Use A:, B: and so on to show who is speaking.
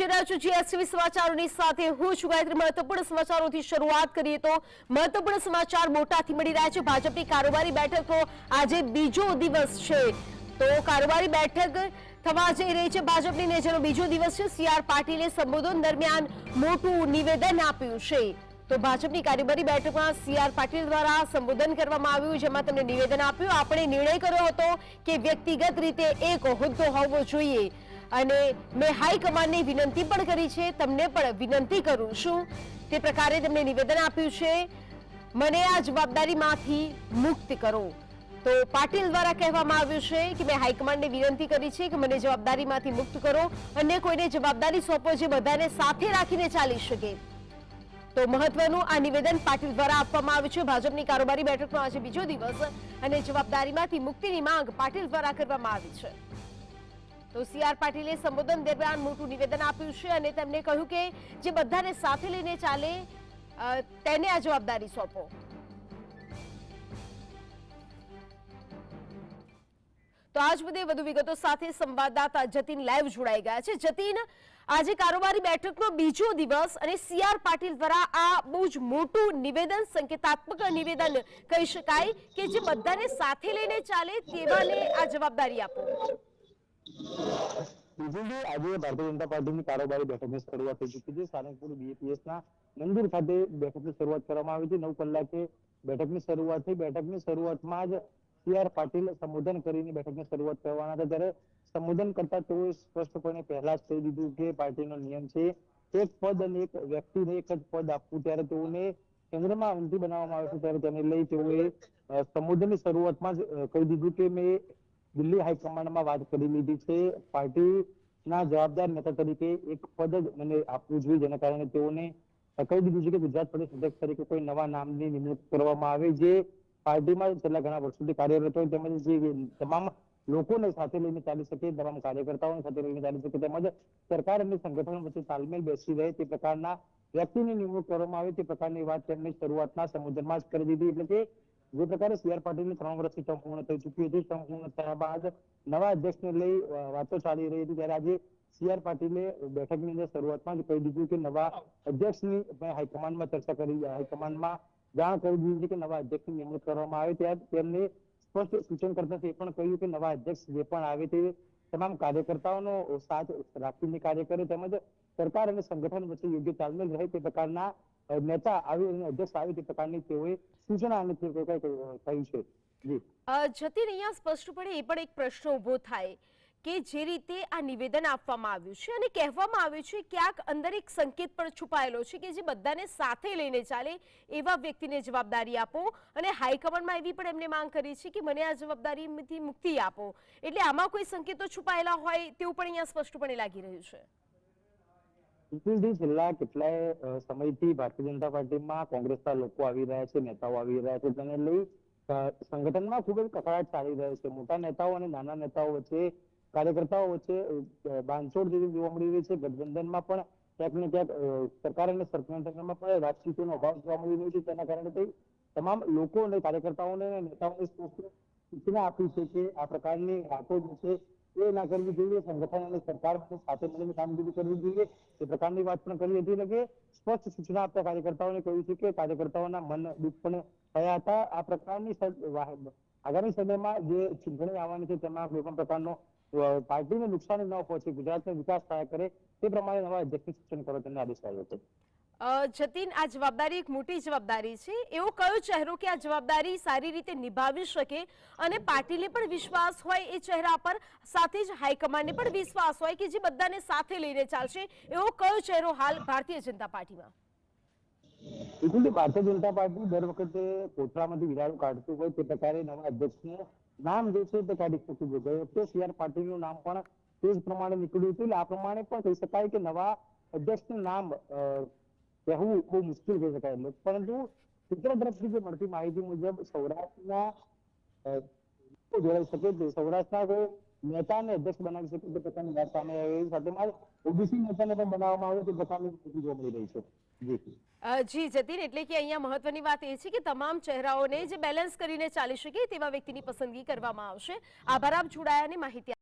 A: જોઈ રહ્યા છો જીએસટીવી સમાચારોની સાથે હું છું ગાયત્રી। મહત્વપૂર્ણ સમાચારોથી શરૂઆત કરીએ તો મહત્વપૂર્ણ સમાચાર બોટાદથી મળી રહ્યા છે। ભાજપની કારોબારી બેઠકનો આજે બીજો દિવસ છે, તો કારોબારી બેઠક થવા જઈ રહી છે ભાજપની ને જેનો બીજો દિવસ છે। સીઆર પાટીલે સંબોધન દરમિયાન મોટું નિવેદન આપ્યું છે। તો ભાજપની કારોબારી બેઠકમાં સીઆર પાટીલ દ્વારા સંબોધન કરવામાં આવ્યું, જેમાં તેમણે નિવેદન આપ્યું। આપણે નિર્ણય કર્યો હતો કે વ્યક્તિગત રીતે એક હોદ્દો હોવો જોઈએ અને મેં હાઈકમાન્ડને વિનંતી પણ કરી છે, તમને પણ વિનંતી કરું છું, તે પ્રકારે તેમણે નિવેદન આપ્યું છે। મને આ જવાબદારીમાંથી મુક્ત કરો। તો પાટીલ દ્વારા કહેવામાં આવ્યું છે કે મેં હાઈકમાન્ડને વિનંતી કરી છે કે મને જવાબદારીમાંથી મુક્ત કરો અને કોઈને જવાબદારી સોંપો જે બધાને સાથે રાખીને ચાલી શકે। તો મહત્વનું આ નિવેદન પાટીલ દ્વારા આપવામાં આવ્યું છે। ભાજપની કારોબારી બેઠકનો આજે બીજો દિવસ અને જવાબદારીમાંથી મુક્તિની માંગ પાટીલ દ્વારા કરવામાં આવી છે। તો સીઆર પાટીલે સંબોધન દરમિયાન મોટું નિવેદન આપ્યું છે અને તેમણે કહ્યું કે જે બધાને સાથે લઈને ચાલે તેને આ જવાબદારી સોંપો। તો આજ મુદ્દે વધુ વિગતો સાથે સંવાદદાતા જતીન લાઈવ જોડાઈ ગયા છે। જતીન, આજે કારોબારી બેઠકનો બીજો દિવસ અને સીઆર પાટીલ દ્વારા આ બહુ જ મોટું નિવેદન, સંકેતાત્મક નિવેદન કહી શકાય કે જે બધાને સાથે લઈને ચાલે તેવાને આ જવાબદારી આપો।
B: આજે ભારતીય જનતા પાર્ટીની કારોબારી બેઠકની શરૂઆત થઈ ચૂકી છે। સારંગપુર બીએપીએસના મંદિર ખાતે બેઠકની શરૂઆત કરવામાં આવી છે। 9 કલાકે બેઠકની શરૂઆત થઈ। બેઠકની શરૂઆતમાં જ સીઆર પાટીલ સંબોધન કરીને બેઠકની શરૂઆત કરવાના હતા, ત્યારે સંબોધન કરતા તેઓએ સ્પષ્ટપણે પહેલા જ કહી દીધું કે પાર્ટીનો નિયમ છે એક પદ અને એક વ્યક્તિને એક જ પદ આપવું, ત્યારે તેઓને કેન્દ્રમાં મંત્રી બનાવવામાં આવે છે ત્યારે તેને લઈ તેઓએ સંબોધનની શરૂઆતમાં જ કહી દીધું કે મેં દિલ્હી હાઈકમાન્ડમાં વાત કરી લીધી છે, પાર્ટીના જવાબદાર નેતા તરીકે એક પદ જ મને આપવું જોઈએ, જેના કારણે તેઓને કહી દીધું છે કે ગુજરાત પ્રદેશ અધ્યક્ષ તરીકે કોઈ નવા નામની નિમણૂક કરવામાં આવે જે પાર્ટીમાં છેલ્લા ઘણા વર્ષોથી કાર્યરત હોય, તેમજ જે તમામ લોકોને સાથે લઈને ચાલી શકે, તમામ કાર્યકર્તાઓને સાથે લઈને ચાલી શકે, તેમજ સરકાર અને સંગઠન વચ્ચે તાલમેલ બેસી રહે તે પ્રકારના વ્યક્તિની નિમણૂક કરવામાં આવે તે પ્રકારની વાત તેમણે શરૂઆતના સંબોધનમાં જ કરી દીધી। એટલે કે જે પ્રકારે સીઆર પાટીલની 3 વર્ષની ટર્મ પૂર્ણ થઈ ચૂકી હતી, ટર્મ પૂર્ણ થયા બાદ નવા અધ્યક્ષને લઈ વાતો ચાલી રહી હતી, ત્યારે આજે સીઆર પાટીલે બેઠકની અંદર શરૂઆતમાં જ કહી દીધું કે નવા અધ્યક્ષની હાઈકમાન્ડમાં ચર્ચા કરી, હાઈકમાન્ડમાં જાણ કરી દીધી કે નવા અધ્યક્ષની નિમણૂક કરવામાં આવે, ત્યારે તેમને સ્પષ્ટ સૂચન કરતા એ પણ કહ્યું કે નવા અધ્યક્ષ જે પણ આવે તે તમામ કાર્યકર્તાઓનો સાથ રાખીને કાર્ય કરે, તેમજ સરકાર અને સંગઠન વચ્ચે યોગ્ય તાલમેલ રહે તે પ્રકારના નેતા આવે અને અધ્યક્ષ આવે તે પ્રકારની તેઓએ સૂચના અને કહ્યું છે। જી
A: જતીન, અહીંયા સ્પષ્ટપણે એ પણ એક પ્રશ્ન ઉભો થાય કે જે રીતે આ નિવેદન આપવામાં આવ્યું છે અને કહેવામાં આવ્યું છે ક્યાંક અંદર એક સંકેત પણ છુપાયેલો છે કે જે બધાને સાથે લઈને ચાલે એવા વ્યક્તિને જવાબદારી આપો અને હાઈકમાન્ડમાં એવી પણ એમને માંગ કરી છે કે મને આ જવાબદારીથી મુક્તિ આપો, એટલે આમાં કોઈ સંકેતો છુપાયેલા હોય તેવું પણ અહીંયા સ્પષ્ટપણે લાગી રહ્યું છે।
B: છેલ્લા કેટલાય સમયથી ભારતીય જનતા પાર્ટીમાં કોંગ્રેસના લોકો આવી રહ્યા છે, નેતાઓ આવી રહ્યા છે, તેને લઈ સંગઠનમાં ખૂબ જ કકળાટ ચાલી રહ્યો છે। મોટા નેતાઓ અને નાના નેતાઓ વચ્ચે, કાર્યકર્તાઓ વચ્ચે બાંધછોડ જેવી જોવા મળી રહી છે। ગઠબંધનમાં પણ ક્યાંક ને ક્યાંક સરકાર અને સંગઠનમાં પણ રાજકીયનો અભાવ જોવા મળી રહ્યો છે, તેના કારણે તમામ લોકો અને કાર્યકર્તાઓને નેતાઓને સૂચના આપી છે કે આ પ્રકારની વાતો જે છે એ ના કરવી જોઈએ, સંગઠન અને સરકાર સાથે મળીને કામગીરી કરવી જોઈએ, એ પ્રકારની વાત પણ કરી હતી। એટલે કે સ્પષ્ટ સૂચના આપતા કાર્યકર્તાઓને કહ્યું છે કે કાર્યકર્તાઓના મન દુઃખ પણ થયા હતા। આ પ્રકારની આગામી સમયમાં જે ચૂંટણી આવવાની છે તેમાં કોઈ પણ પ્રકારનો પાર્ટીને નુકસાની ન પહોંચે, ગુજરાતનો વિકાસ થયા કરે તે પ્રમાણે નવા અધ્યક્ષને સૂચન કરવા તેમને આદેશ આવ્યો છે।
A: જતીન, આ જવાબદારી એક મોટી જવાબદારી છે, એવો કયો ચહેરો કે આ જવાબદારી સારી રીતે નિભાવી શકે અને પાર્ટીને પણ વિશ્વાસ હોય એ ચહેરા પર, સાથે જ હાઈકમાન્ડને પણ વિશ્વાસ હોય કે જે બધાને સાથે લઈને ચાલશે, એવો કયો ચહેરો હાલ ભારતીય જનતા પાર્ટીમાં?
B: બિલકુલ, ભારતીય જનતા પાર્ટી દર વખતે કોથળામાંથી વિરાળું કાઢતું હોય તે પ્રકારે નવા અધ્યક્ષનું નામ જે છે તે કાઢી ચૂક્યું છે। ગઈ વખતે સીઆર પાટીલનું નામ પણ તે જ પ્રમાણે નીકળ્યું હતું, એટલે આ પ્રમાણે પણ કહી શકાય કે નવા અધ્યક્ષનું નામ કહેવું બહુ મુશ્કેલ કહી શકાય, પરંતુ સૂત્રો તરફથી જે મળતી માહિતી મુજબ સૌરાષ્ટ્રના જોડાઈ શકે છે, સૌરાષ્ટ્રના કોઈ નેતાને અધ્યક્ષ બનાવી શકે તે પ્રકારની વાત સામે આવી, સાથે ઓબીસી નેતાને પણ બનાવવામાં આવે તે પ્રકારની જોવા મળી રહી છે।
A: જી જતીન, એટલે કે અહીંયા મહત્વની વાત એ છે કે તમામ ચહેરાઓને જે બેલેન્સ કરીને ચાલી શકે તેવા વ્યક્તિની પસંદગી કરવામાં આવશે। આભાર આપ જોડાયા અને માહિતી